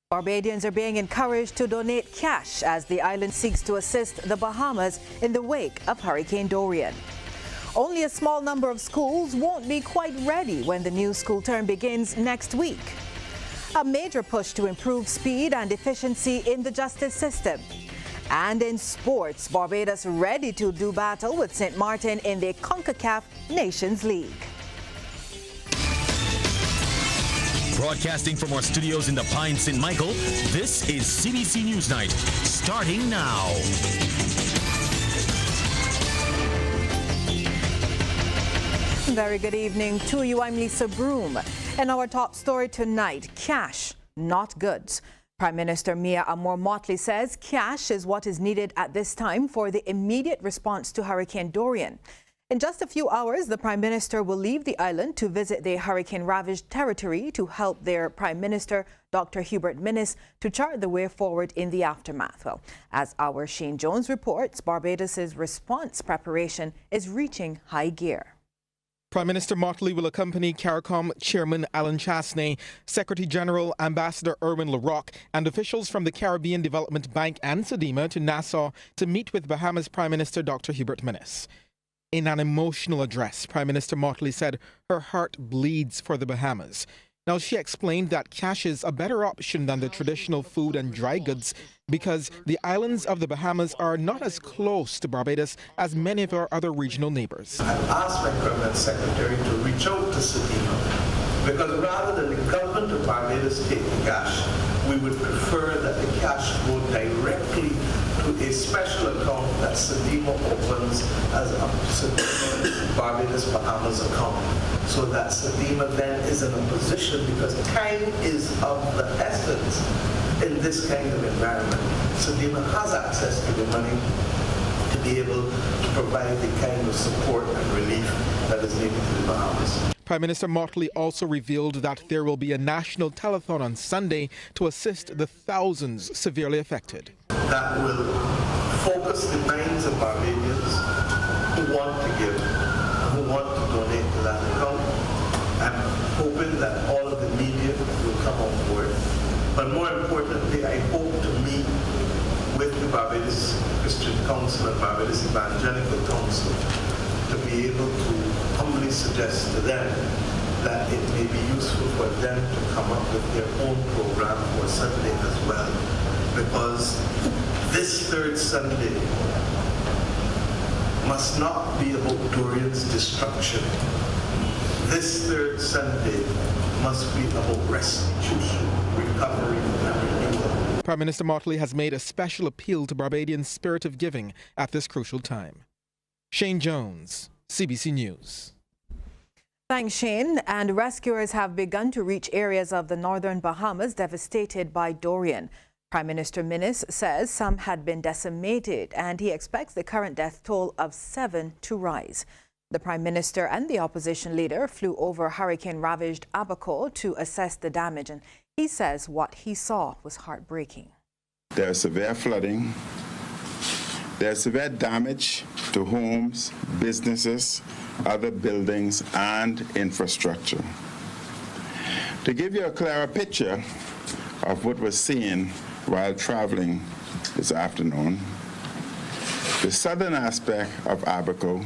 Barbadians are being encouraged to donate cash as the island seeks to assist the Bahamas in the wake of Hurricane Dorian. Only a small number of schools won't be quite ready when the new school term begins next week. A major push to improve speed and efficiency in the justice system. And in sports, Barbados ready to do battle with St. Martin in the CONCACAF Nations League. Broadcasting from our studios in the Pine St. Michael, this is CBC Newsnight, starting now. Very good evening to you. I'm Lisa Broom. And our top story tonight, cash, not goods. Prime Minister Mia Motley says cash is what is needed at this time for the immediate response to Hurricane Dorian. In just a few hours, the Prime Minister will leave the island to visit the hurricane-ravaged territory to help their Prime Minister, Dr. Hubert Minnis, to chart the way forward in the aftermath. Well, as our Shane Jones reports, Barbados's response preparation is reaching high gear. Prime Minister Motley will accompany CARICOM Chairman Alan Chasney, Secretary General Ambassador Erwin LaRocque, and officials from the Caribbean Development Bank and SEDIMA to Nassau to meet with Bahamas Prime Minister Dr. Hubert Minnis. In an emotional address, Prime Minister Motley said her heart bleeds for the Bahamas. Now, she explained that cash is a better option than the traditional food and dry goods because the islands of the Bahamas are not as close to Barbados as many of our other regional neighbors. I asked my Permanent Secretary to reach out to SEDIMA because rather than the government of Barbados take the cash, we would prefer that the cash go directly to a special account that SEDIMA opens as a SEDIMA Barbados Bahamas account, so that SEDIMA then is in a position, because time is of the essence in this kind of environment. SEDIMA has access to the money to be able to provide the kind of support and relief that is needed to the Bahamas. Prime Minister Motley also revealed that there will be a national telethon on Sunday to assist the thousands severely affected. That will focus the minds of Barbadians who want to give, who want to donate to that account. I'm hoping that all of the media will come on board. But more importantly, I hope to meet with the Barbados Christian Council and Barbados Evangelical Council to be able to humbly suggest to them that it may be useful for them to come up with their own program for Sunday as well. Because this third Sunday must not be about Dorian's destruction. This third Sunday must be about restitution, recovery, and renewal. Prime Minister Motley has made a special appeal to Barbadians' spirit of giving at this crucial time. Shane Jones, CBC News. Thanks, Shane. And rescuers have begun to reach areas of the northern Bahamas devastated by Dorian. Prime Minister Minnis says some had been decimated, and he expects the current death toll of 7 to rise. The Prime Minister and the opposition leader flew over hurricane-ravaged Abaco to assess the damage, and he says what he saw was heartbreaking. There's severe flooding. There's severe damage to homes, businesses, other buildings, and infrastructure. To give you a clearer picture of what was seen while traveling this afternoon, the southern aspect of Abaco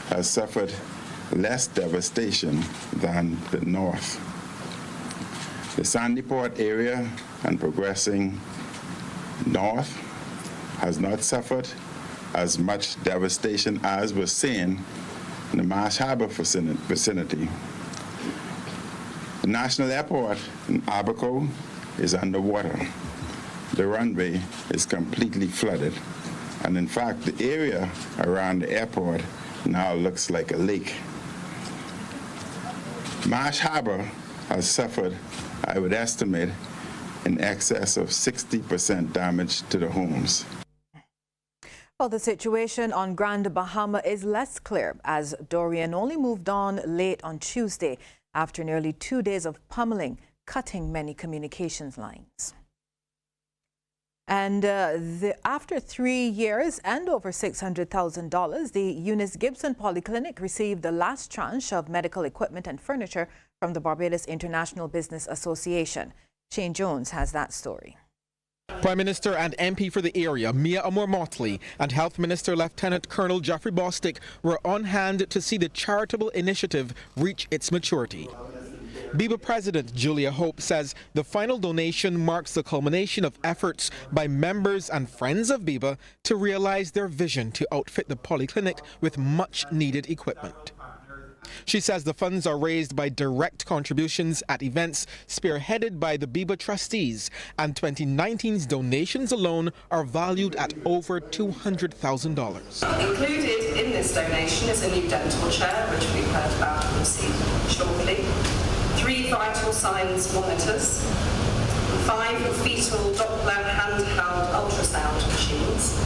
has suffered less devastation than the north. The Sandy Port area and progressing north has not suffered as much devastation as was seen in the Marsh Harbor vicinity. The National Airport in Abaco is underwater. The runway is completely flooded, and in fact, the area around the airport now looks like a lake. Marsh Harbor has suffered, I would estimate, in excess of 60% damage to the homes. Well, the situation on Grand Bahama is less clear as Dorian only moved on late on Tuesday after nearly 2 days of pummeling, cutting many communications lines. And after 3 years and over $600,000, the Eunice Gibson Polyclinic received the last tranche of medical equipment and furniture from the Barbados International Business Association. Shane Jones has that story. Prime Minister and MP for the area, Mia Amor-Motley, and Health Minister Lieutenant Colonel Geoffrey Bostick were on hand to see the charitable initiative reach its maturity. BIBA President Julia Hope says the final donation marks the culmination of efforts by members and friends of BIBA to realize their vision to outfit the polyclinic with much-needed equipment. She says the funds are raised by direct contributions at events spearheaded by the BIBA trustees, and 2019's donations alone are valued at over $200,000. Included in this donation is a new dental chair, which we've heard about and see shortly, 3 vital signs monitors, 5 fetal Doppler handheld ultrasound machines,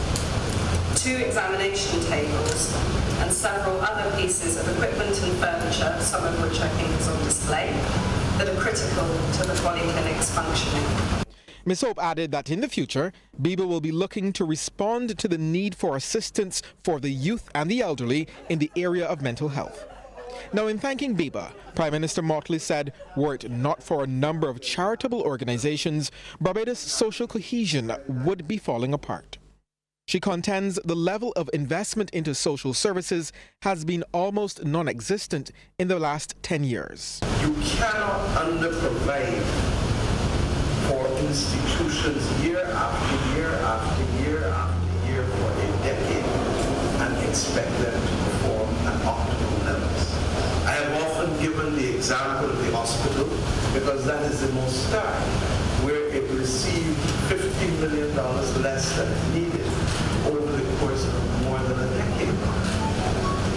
2 examination tables, and several other pieces of equipment and furniture, some of which I think is on display, that are critical to the polyclinic's functioning. Ms. Hope added that in the future, BIBA will be looking to respond to the need for assistance for the youth and the elderly in the area of mental health. Now, in thanking BIBA, Prime Minister Motley said, were it not for a number of charitable organizations, Barbados' social cohesion would be falling apart. She contends the level of investment into social services has been almost non-existent in the last 10 years. You cannot underprovide for institutions year after year after year after year for a decade and expect them to perform at optimal levels. I have often given the example of the hospital because that is the most stark, where it received $50 million less than it needed over the course of more than a decade.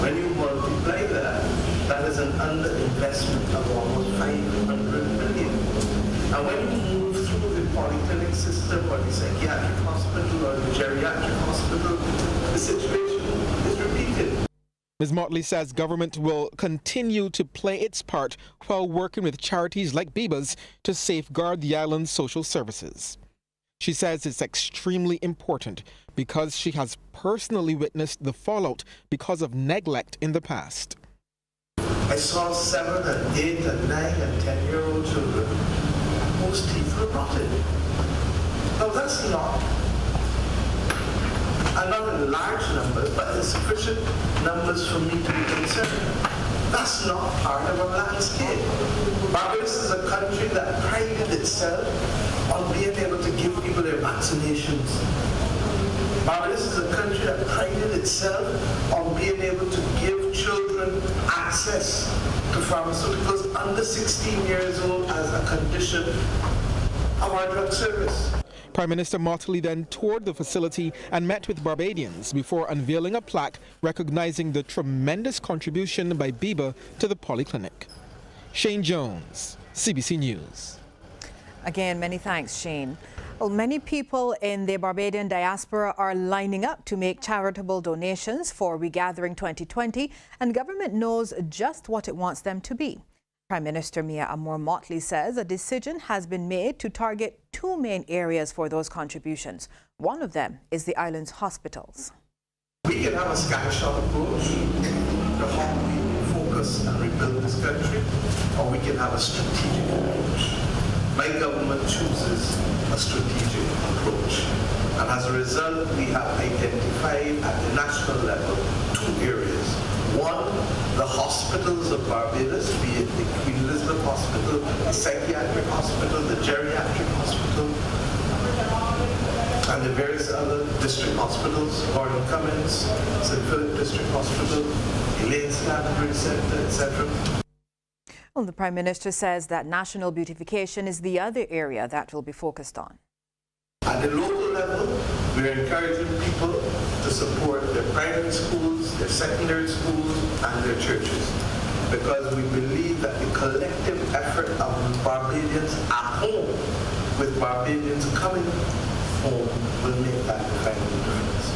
When you multiply that, that is an underinvestment of almost $500 million. And when you move through the polyclinic system or the psychiatric hospital or the geriatric hospital, the situation is repeated. Ms. Motley says government will continue to play its part while working with charities like BIBA's to safeguard the island's social services. She says it's extremely important because she has personally witnessed the fallout because of neglect in the past. I saw 7 and 8 and 9 and 10-year-old children whose teeth were rotted. Now that's not in large numbers, but in sufficient numbers for me to be concerned. That's not part of our landscape. Barbados is a country that prided itself on being able to give people their vaccinations. Barbados is a country that prided itself on being able to give children access to pharmaceuticals under 16 years old as a condition of our drug service. Prime Minister Motley then toured the facility and met with Barbadians before unveiling a plaque recognizing the tremendous contribution by BIBA to the polyclinic. Shane Jones, CBC News. Again, many thanks, Shane. Well, many people in the Barbadian diaspora are lining up to make charitable donations for Regathering 2020, and government knows just what it wants them to be. Prime Minister Mia Amor-Motley says a decision has been made to target 2 main areas for those contributions. One of them is the island's hospitals. We can have a scattershot approach to how we focus and rebuild this country, or we can have a strategic approach. My government chooses a strategic approach. And as a result, we have identified at the national level 2 areas. One, the hospitals of Barbados, be it the Queen Elizabeth Hospital, the Psychiatric Hospital, the Geriatric Hospital, and the various other district hospitals, Gordon Cummins, St. Philip District Hospital, Elaine Stanbridge Center, etc. Well, the Prime Minister says that national beautification is the other area that will be focused on. At the local level, we're encouraging people to support their primary schools, their secondary schools, and their churches, because we believe that the collective effort of Barbadians at home, with Barbadians coming home, will make that defining difference.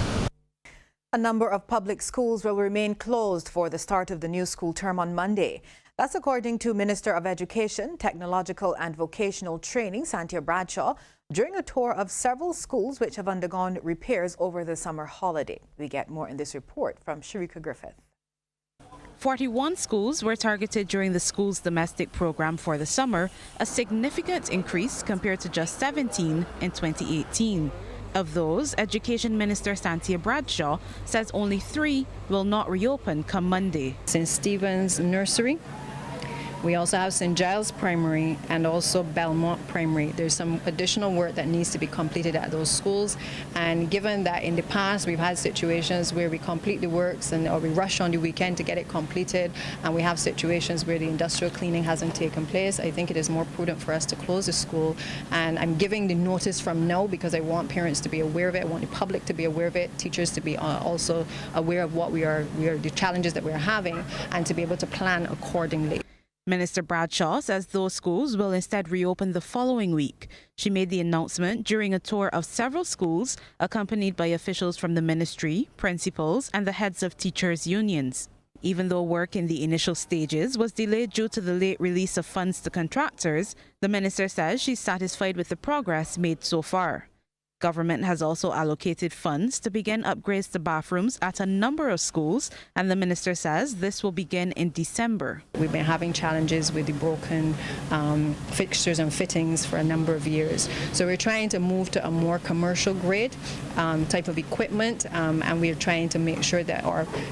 A number of public schools will remain closed for the start of the new school term on Monday. That's according to Minister of Education, Technological and Vocational Training, Santia Bradshaw, during a tour of several schools which have undergone repairs over the summer holiday. We get more in this report from Sharika Griffith. 41 schools were targeted during the school's domestic program for the summer, a significant increase compared to just 17 in 2018. Of those, Education Minister Santia Bradshaw says only 3 will not reopen come Monday. St. Stephen's Nursery. We also have St. Giles Primary and also Belmont Primary. There's some additional work that needs to be completed at those schools. And given that in the past we've had situations where we complete the works or we rush on the weekend to get it completed, and we have situations where the industrial cleaning hasn't taken place, I think it is more prudent for us to close the school. And I'm giving the notice from now because I want parents to be aware of it. I want the public to be aware of it, teachers to be also aware of what the challenges that we're having, and to be able to plan accordingly. Minister Bradshaw says those schools will instead reopen the following week. She made the announcement during a tour of several schools, accompanied by officials from the ministry, principals, and the heads of teachers' unions. Even though work in the initial stages was delayed due to the late release of funds to contractors, the minister says she's satisfied with the progress made so far. Government has also allocated funds to begin upgrades to bathrooms at a number of schools, and the minister says this will begin in December. We've been having challenges with the broken fixtures and fittings for a number of years. So we're trying to move to a more commercial grade type of equipment, and we're trying to make sure that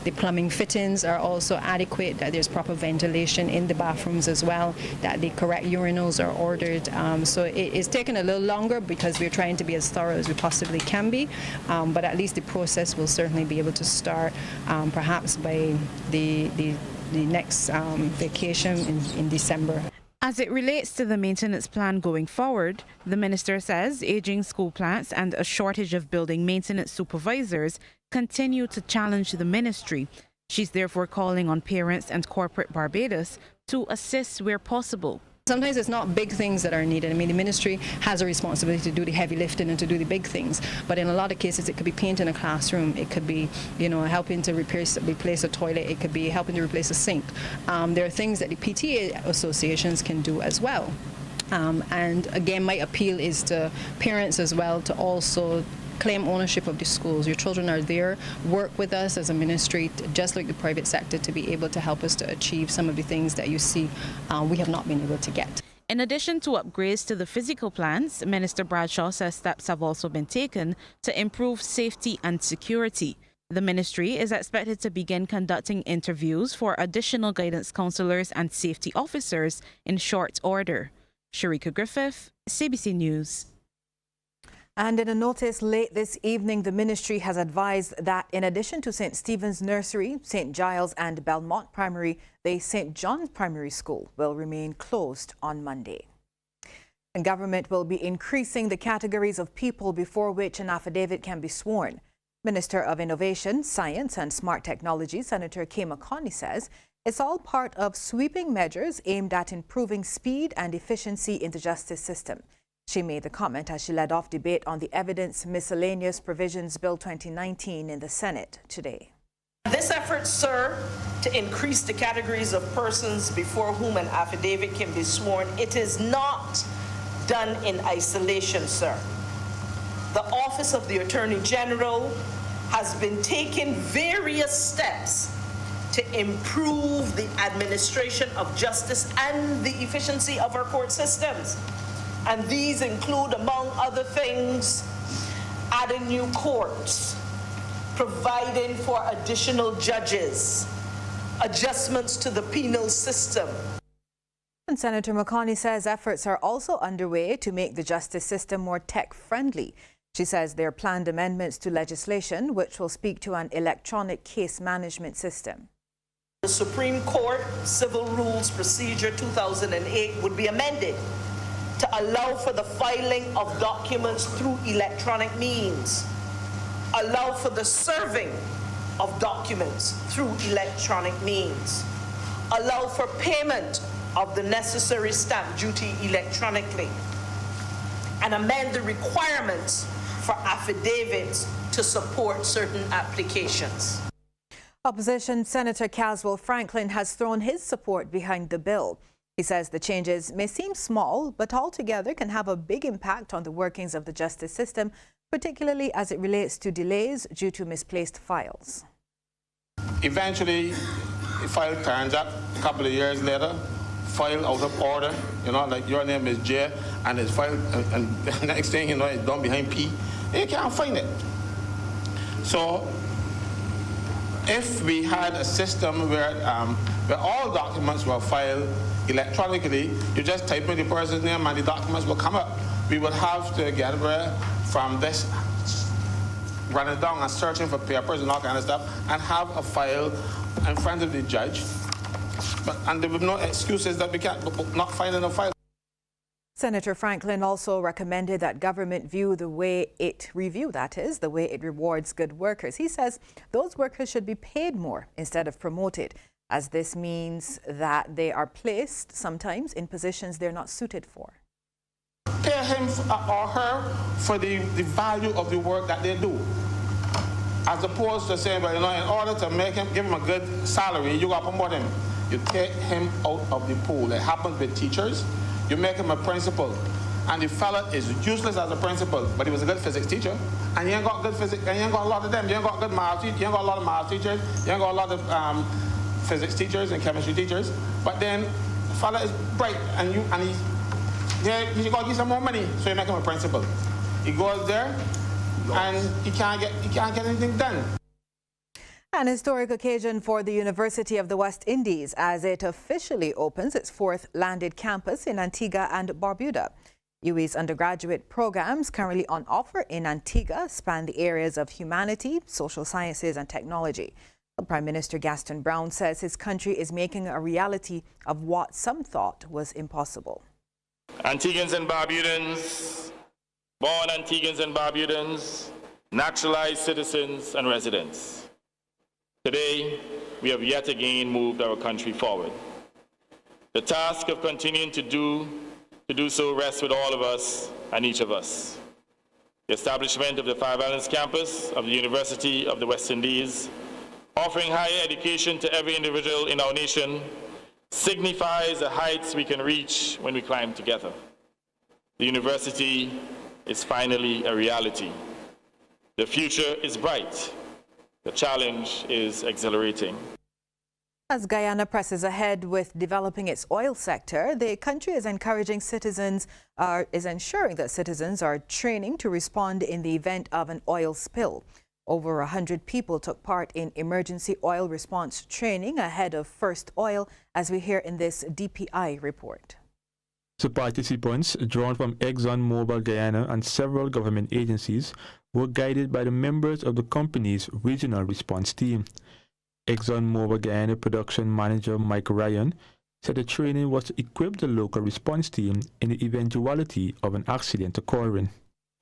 the plumbing fittings are also adequate, that there's proper ventilation in the bathrooms as well, that the correct urinals are ordered. So it's taken a little longer because we're trying to be as thorough as we possibly can be, but at least the process will certainly be able to start perhaps by the next vacation in December. As it relates to the maintenance plan going forward, the minister says aging school plants and a shortage of building maintenance supervisors continue to challenge the ministry. She's therefore calling on parents and corporate Barbados to assist where possible. Sometimes it's not big things that are needed. I mean, the ministry has a responsibility to do the heavy lifting and to do the big things. But in a lot of cases, it could be paint in a classroom. It could be, helping to replace a toilet. It could be helping to replace a sink. There are things that the PTA associations can do as well. And again, my appeal is to parents as well to also claim ownership of the schools. Your children are there. Work with us as a ministry, just like the private sector, to be able to help us to achieve some of the things that you see we have not been able to get. In addition to upgrades to the physical plants, Minister Bradshaw says steps have also been taken to improve safety and security. The ministry is expected to begin conducting interviews for additional guidance counselors and safety officers in short order. Sharika Griffith, CBC News. And in a notice late this evening, the ministry has advised that in addition to St. Stephen's Nursery, St. Giles and Belmont Primary, the St. John's Primary School will remain closed on Monday. And government will be increasing the categories of people before which an affidavit can be sworn. Minister of Innovation, Science and Smart Technology, Senator Kay McConney says it's all part of sweeping measures aimed at improving speed and efficiency in the justice system. She made the comment as she led off debate on the Evidence Miscellaneous Provisions Bill 2019 in the Senate today. This effort, sir, to increase the categories of persons before whom an affidavit can be sworn, it is not done in isolation, sir. The Office of the Attorney General has been taking various steps to improve the administration of justice and the efficiency of our court systems. And these include, among other things, adding new courts, providing for additional judges, adjustments to the penal system. And Senator McConney says efforts are also underway to make the justice system more tech-friendly. She says there are planned amendments to legislation which will speak to an electronic case management system. The Supreme Court Civil Rules Procedure 2008 would be amended to allow for the filing of documents through electronic means, allow for the serving of documents through electronic means, allow for payment of the necessary stamp duty electronically, and amend the requirements for affidavits to support certain applications. Opposition Senator Caswell Franklin has thrown his support behind the bill. He says the changes may seem small, but altogether can have a big impact on the workings of the justice system, particularly as it relates to delays due to misplaced files. Eventually, file turns up a couple of years later, file out of order, you know, like your name is J, and it's filed, and the next thing you know, it's done behind P. You can't find it. So, if we had a system where all documents were filed electronically, you just type in the person's name and the documents will come up. We would have to get away from this running down and searching for papers and all kind of stuff and have a file in front of the judge. And there were no excuses that we can't not finding a file. Senator Franklin also recommended that government review the way it rewards good workers. He says those workers should be paid more instead of promoted, as this means that they are placed sometimes in positions they're not suited for. Pay him or her for the value of the work that they do, as opposed to saying, well, you know, in order to give him a good salary, you got to promote him. You take him out of the pool. It happens with teachers. You make him a principal, and the fella is useless as a principal, but he was a good physics teacher, and you ain't got good physics, and you ain't got a lot of them. You ain't got good math teachers. You ain't got a lot of math teachers. You ain't got a lot of physics teachers and chemistry teachers. But then the fella is bright, and you got to give some more money, so you make him a principal. He goes there, and he can't get anything done. An historic occasion for the University of the West Indies as it officially opens its 4th landed campus in Antigua and Barbuda. UWI's undergraduate programs currently on offer in Antigua span the areas of humanity, social sciences and technology. Prime Minister Gaston Brown says his country is making a reality of what some thought was impossible. Antiguans and Barbudans, born Antiguans and Barbudans, naturalized citizens and residents. Today, we have yet again moved our country forward. The task of continuing to do so rests with all of us and each of us. The establishment of the Five Islands campus of the University of the West Indies, offering higher education to every individual in our nation, signifies the heights we can reach when we climb together. The university is finally a reality. The future is bright. The challenge is exhilarating. As Guyana presses ahead with developing its oil sector, the country is ensuring that citizens are training to respond in the event of an oil spill. Over 100 people took part in emergency oil response training ahead of first oil, as we hear in this DPI report. The participants, drawn from ExxonMobil Guyana and several government agencies, were guided by the members of the company's regional response team. ExxonMobil Guyana production manager Mike Ryan said the training was to equip the local response team in the eventuality of an accident occurring.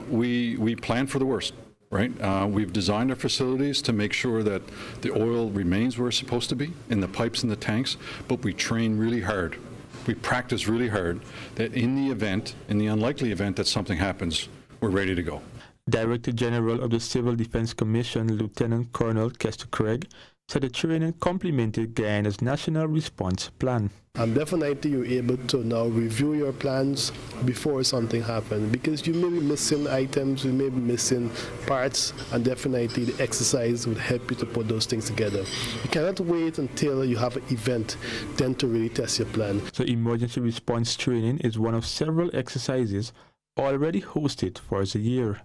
We plan for the worst, right? We've designed our facilities to make sure that the oil remains where it's supposed to be, in the pipes and the tanks, but we train really hard. We practice really hard that in the unlikely event that something happens, we're ready to go. Director General of the Civil Defense Commission, Lieutenant Colonel Kester Craig, said the training complemented Guyana's national response plan. And definitely you're able to now review your plans before something happens, because you may be missing items, you may be missing parts, and definitely the exercise would help you to put those things together. You cannot wait until you have an event then to really test your plan. So emergency response training is one of several exercises already hosted for the year.